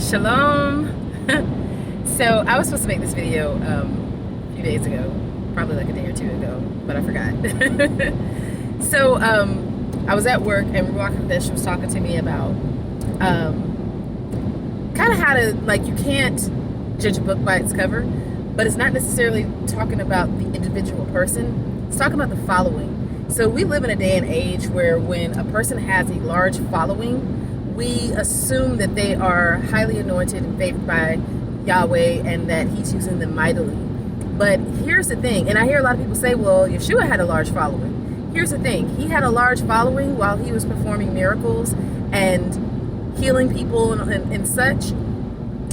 Shalom. So I was supposed to make this video a few days ago, probably like a day or two ago, but I forgot. So I was at work and Ruach Hakodesh was talking to me about kind of how to, like, you can't judge a book by its cover, but it's not necessarily talking about the individual person. It's talking about the following. So we live in a day and age where when a person has a large following, we assume that they are highly anointed and favored by Yahweh and that he's using them mightily. But here's the thing, and I hear a lot of people say, well, Yeshua had a large following. Here's the thing, he had a large following while he was performing miracles and healing people and such.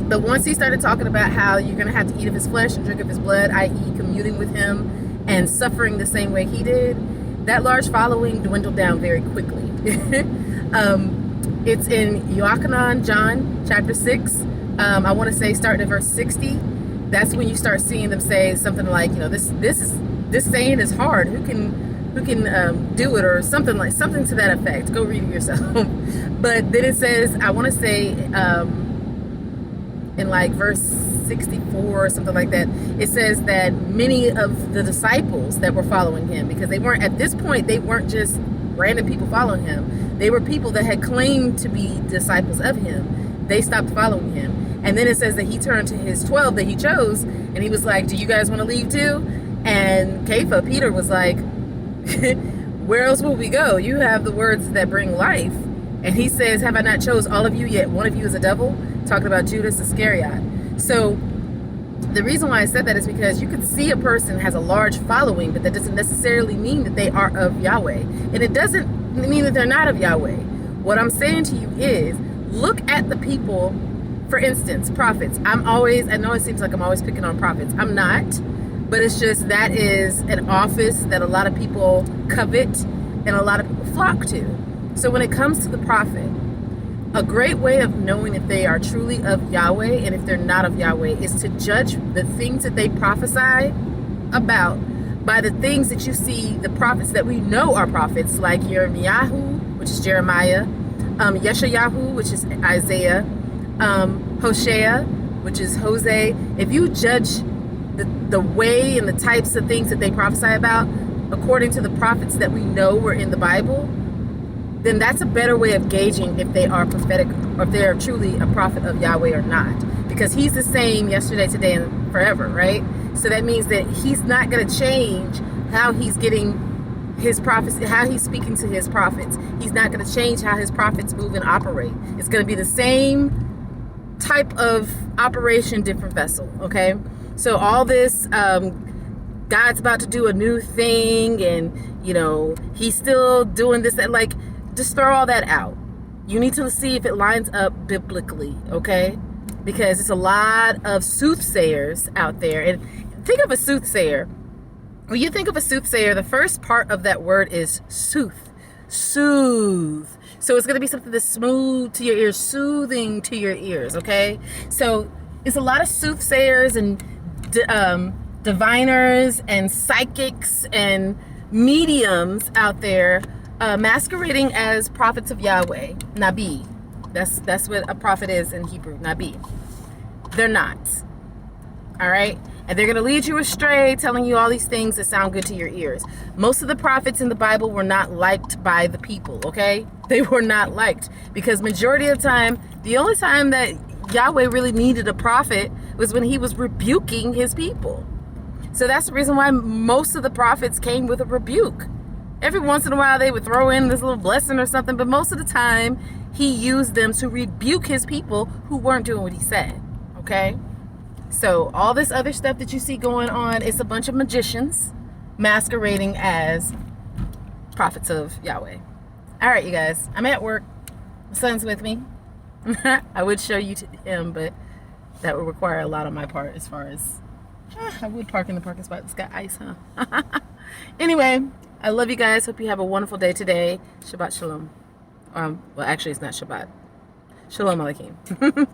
But once he started talking about how you're going to have to eat of his flesh and drink of his blood, i.e. communing with him and suffering the same way he did, that large following dwindled down very quickly. It's in Yochanan, John, chapter 6. I want to say starting at verse 60. That's when you start seeing them say something like, you know, this saying is hard. Who can do it, or something to that effect. Go read it yourself. But then it says, I want to say in like verse 64 or something like that, it says that many of the disciples that were following him, because they weren't, at this point, they weren't just random people following him. They were people that had claimed to be disciples of him. They stopped following him. And then it says that he turned to his 12 that he chose, and he was like, do you guys want to leave too? And Peter was like, where else will we go? You have the words that bring life. And he says, have I not chose all of you, yet one of you is a devil? Talking about Judas Iscariot. So the reason why I said that is because you can see a person has a large following, but that doesn't necessarily mean that they are of Yahweh. And it doesn't mean that they're not of Yahweh. What I'm saying to you is, look at the people, for instance, prophets. I know it seems like I'm always picking on prophets. I'm not, but it's just that is an office that a lot of people covet and a lot of people flock to. So when it comes to the prophet, a great way of knowing if they are truly of Yahweh and if they're not of Yahweh is to judge the things that they prophesy about by the things that you see the prophets that we know are prophets, like Mattit'yahu, which is Jeremiah, Yeshayahu, which is Isaiah, Hosea, which is Jose. If you judge the way and the types of things that they prophesy about according to the prophets that we know were in the Bible, then that's a better way of gauging if they are prophetic or if they are truly a prophet of Yahweh or not. Because he's the same yesterday, today, and forever, right? So that means that he's not going to change how he's getting his prophets, how he's speaking to his prophets. He's not going to change how his prophets move and operate. It's going to be the same type of operation, different vessel, okay? So all this, God's about to do a new thing, and, you know, he's still doing this, that, like, just throw all that out. You need to see if it lines up biblically, okay? Because it's a lot of soothsayers out there. And think of a soothsayer. When you think of a soothsayer, the first part of that word is sooth. Soothe. So it's going to be something that's smooth to your ears, soothing to your ears, okay? So it's a lot of soothsayers and diviners and psychics and mediums out there masquerading as prophets of Yahweh, Nabi. That's what a prophet is in Hebrew, Nabi. They're not. All right? And they're going to lead you astray, telling you all these things that sound good to your ears. Most of the prophets in the Bible were not liked by the people, okay? They were not liked because majority of the time, the only time that Yahweh really needed a prophet was when he was rebuking his people. So that's the reason why most of the prophets came with a rebuke. Every once in a while, they would throw in this little blessing or something, but most of the time, he used them to rebuke his people who weren't doing what he said, okay? So all this other stuff that you see going on, it's a bunch of magicians masquerading as prophets of Yahweh. All right, you guys, I'm at work. My son's with me. I would show you to him, but that would require a lot on my part as far as, I would park in the parking spot. It's got ice, huh? Anyway, I love you guys. Hope you have a wonderful day today. Shabbat Shalom. Well, actually, it's not Shabbat. Shalom Aleichem.